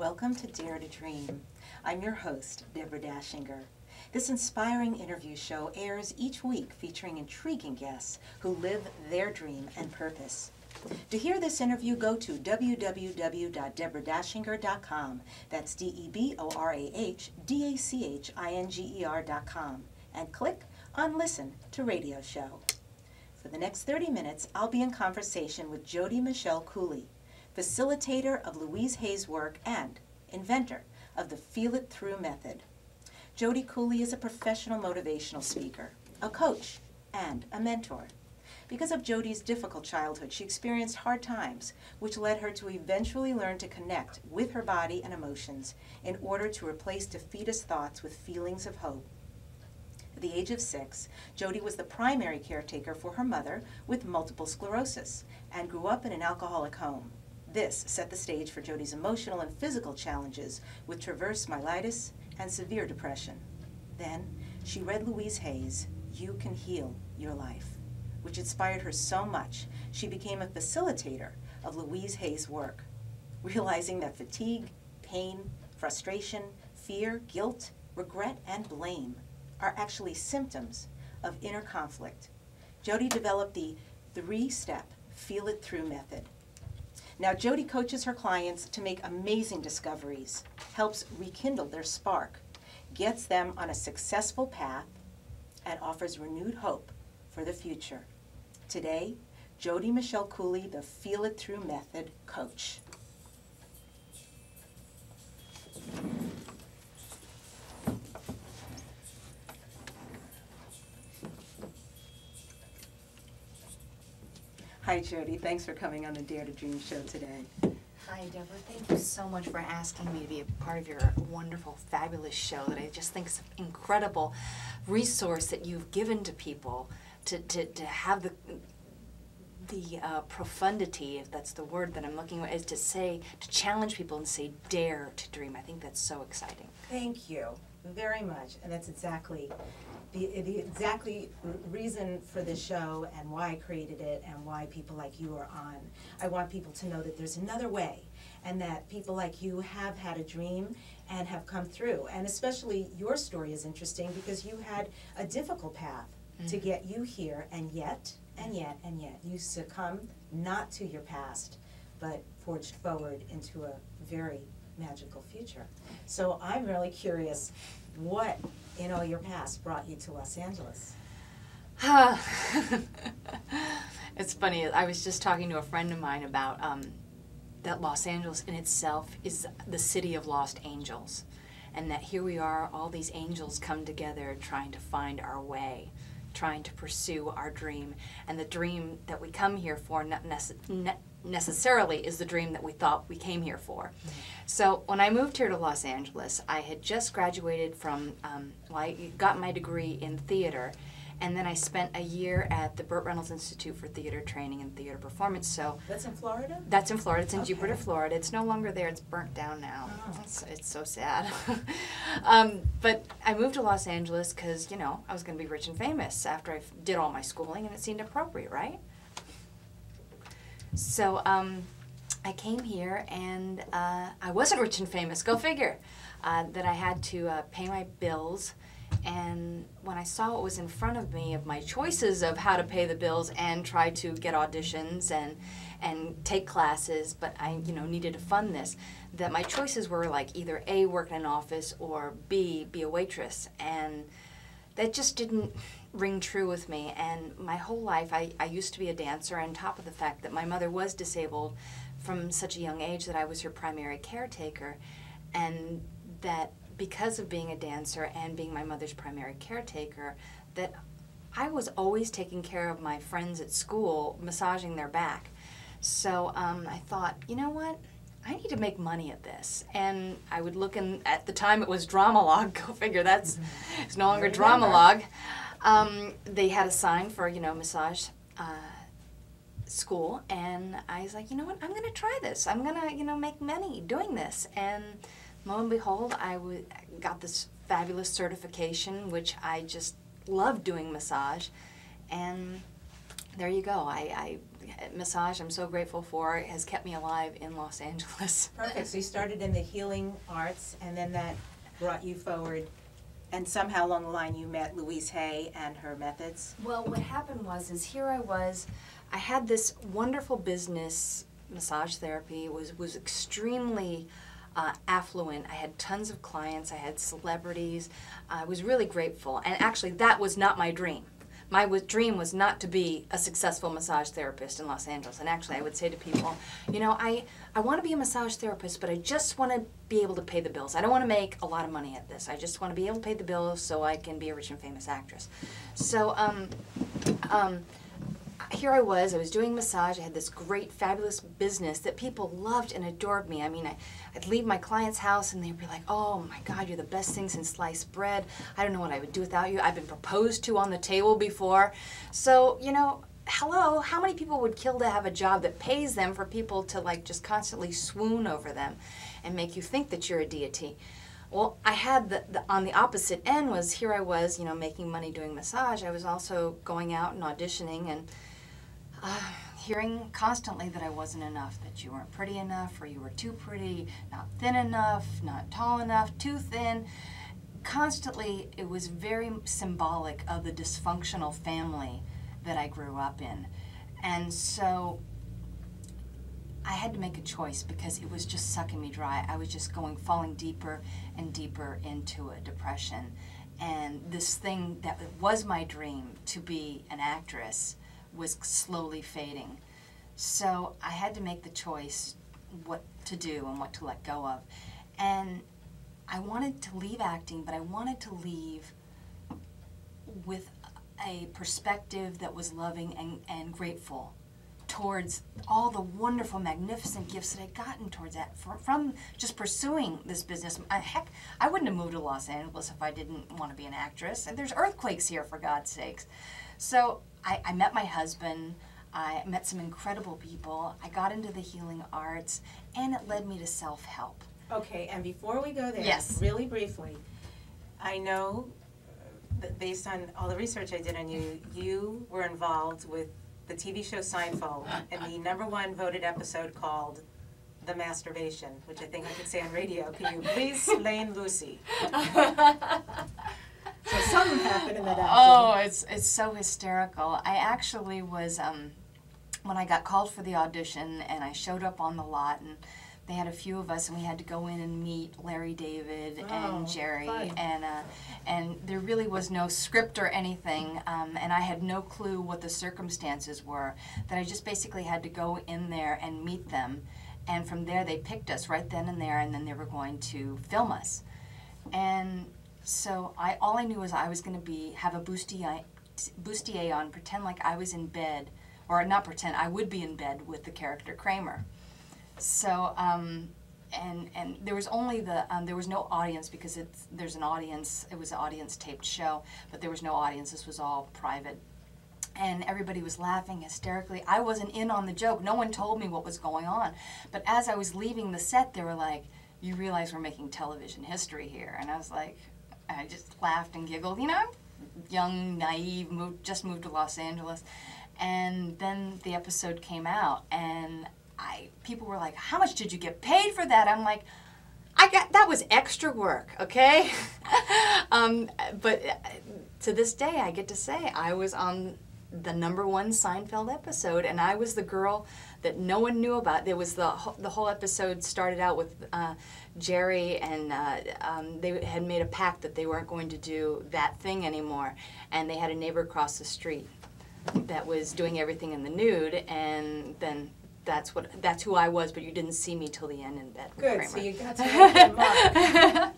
Welcome to Dare to Dream. I'm your host, Deborah Dachinger. This inspiring interview show airs each week featuring intriguing guests who live their dream and purpose. To hear this interview, go to www.deborahdachinger.com. That's DeborahDachinger.com and click on Listen to Radio Show. For the next 30 minutes, I'll be in conversation with Jodi Cooley, facilitator of Louise Hay's work and inventor of the Feel It Through method. Jodi Cooley is a professional motivational speaker, a coach, and a mentor. Because of Jodi's difficult childhood, she experienced hard times, which led her to eventually learn to connect with her body and emotions in order to replace defeatist thoughts with feelings of hope. At the age of 6, Jodi was the primary caretaker for her mother with multiple sclerosis and grew up in an alcoholic home. This set the stage for Jodi's emotional and physical challenges with transverse myelitis and severe depression. Then, she read Louise Hay's You Can Heal Your Life, which inspired her so much she became a facilitator of Louise Hay's work, realizing that fatigue, pain, frustration, fear, guilt, regret, and blame are actually symptoms of inner conflict. Jodi developed the 3-step Feel It Through method. Now, Jodi coaches her clients to make amazing discoveries, helps rekindle their spark, gets them on a successful path, and offers renewed hope for the future. Today, Jodi Cooley, the Feel It Through method coach. Hi, Jodi. Thanks for coming on the Dare to Dream show today. Hi, Deborah. Thank you so much for asking me to be a part of your wonderful, fabulous show that I just think is an incredible resource that you've given to people to have the profundity, if that's the word that I'm looking for, is to challenge people and say, dare to dream. I think that's so exciting. Thank you very much. And that's exactly the reason for this show and why I created it and why people like you are on. I want people to know that there's another way and that people like you have had a dream and have come through. And especially your story is interesting because you had a difficult path to get you here, and yet you succumbed not to your past but forged forward into a very magical future. So I'm really curious, what in all your past brought you to Los Angeles? It's funny, I was just talking to a friend of mine about that Los Angeles in itself is the city of lost angels, and that here we are, all these angels come together trying to find our way, trying to pursue our dream, and the dream that we come here for not necessarily is the dream that we thought we came here for. So when I moved here to Los Angeles, I had just graduated from, I got my degree in theater, and then I spent a year at the Burt Reynolds Institute for Theater Training and Theater Performance. So that's in Florida? That's in Florida. It's in Jupiter, Florida. It's no longer there. It's burnt down now. Oh. It's so sad. But I moved to Los Angeles because, I was going to be rich and famous after I did all my schooling, and it seemed appropriate, right? So I came here, and I wasn't rich and famous. Go figure. That I had to pay my bills. And when I saw what was in front of me of my choices of how to pay the bills and try to get auditions and take classes, but I needed to fund this, that my choices were like either A, work in an office, or B, be a waitress. And that just didn't ring true with me. And my whole life I used to be a dancer, on top of the fact that my mother was disabled from such a young age that I was her primary caretaker, and that because of being a dancer and being my mother's primary caretaker, that I was always taking care of my friends at school, massaging their back. So I thought, you know what? I need to make money at this. And I would look in, at the time it was Dramalog, go figure, it's no longer Dramalog. They had a sign for, massage school, and I was like, you know what, I'm gonna try this. I'm gonna, make money doing this. And lo and behold, I got this fabulous certification, which I just love doing massage. And there you go. I massage, I'm so grateful for, has kept me alive in Los Angeles. Perfect. So you started in the healing arts, and then that brought you forward, and somehow along the line you met Louise Hay and her methods. Well, what happened is here I had this wonderful business, massage therapy, was extremely affluent. I had tons of clients, I had celebrities. I was really grateful, and actually that was not my dream. My dream was not to be a successful massage therapist in Los Angeles. And actually I would say to people, you know, I want to be a massage therapist, but I just want to be able to pay the bills. I don't want to make a lot of money at this. I just want to be able to pay the bills so I can be a rich and famous actress. So here I was doing massage. I had this great, fabulous business that people loved and adored me. I mean, I'd leave my client's house and they'd be like, oh my God, you're the best thing since sliced bread. I don't know what I would do without you. I've been proposed to on the table before. So, you know, hello, how many people would kill to have a job that pays them for people to like just constantly swoon over them and make you think that you're a deity? Well, I had on the opposite end was here I was, you know, making money doing massage. I was also going out and auditioning and hearing constantly that I wasn't enough, that you weren't pretty enough, or you were too pretty, not thin enough, not tall enough, too thin. Constantly, it was very symbolic of the dysfunctional family that I grew up in. And so I had to make a choice because it was just sucking me dry. I was just falling deeper and deeper into a depression. And this thing that was my dream to be an actress was slowly fading. So I had to make the choice what to do and what to let go of. And I wanted to leave acting, but I wanted to leave with a perspective that was loving and grateful towards all the wonderful, magnificent gifts that I'd gotten towards that from just pursuing this business. Heck, I wouldn't have moved to Los Angeles if I didn't want to be an actress. And there's earthquakes here, for God's sakes. So I met my husband, I met some incredible people, I got into the healing arts, and it led me to self-help. Okay, and before we go there, yes, really briefly, I know that based on all the research I did on you, you were involved with the TV show Seinfeld and the #1 voted episode called The Masturbation, which I think I could say on radio. Can you please explain, Lucy? So something happened in that acting. Oh, it's so hysterical. I actually was, when I got called for the audition and I showed up on the lot and they had a few of us and we had to go in and meet Larry David and Jerry, and there really was no script or anything, and I had no clue what the circumstances were, that I just basically had to go in there and meet them, and from there they picked us right then and there, and then they were going to film us. And so all I knew was I was going to have a bustier on, pretend like I was in bed, or not pretend, I would be in bed with the character Kramer. So, and there was only there was no audience because there's an audience, it was an audience taped show, but there was no audience, this was all private. And everybody was laughing hysterically. I wasn't in on the joke, no one told me what was going on. But as I was leaving the set, they were like, you realize we're making television history here. And I was like, I just laughed and giggled. You know, I'm young, naive, just moved to Los Angeles. And then the episode came out, and people were like, how much did you get paid for that? I'm like, that was extra work, okay? But to this day, I get to say I was on the #1 Seinfeld episode, and I was the girl that no one knew about. There was the whole episode started out with Jerry, and they had made a pact that they weren't going to do that thing anymore, and they had a neighbor across the street that was doing everything in the nude, and then that's who I was, but you didn't see me till the end in bed with Good, Kramer. so you got to make your mark.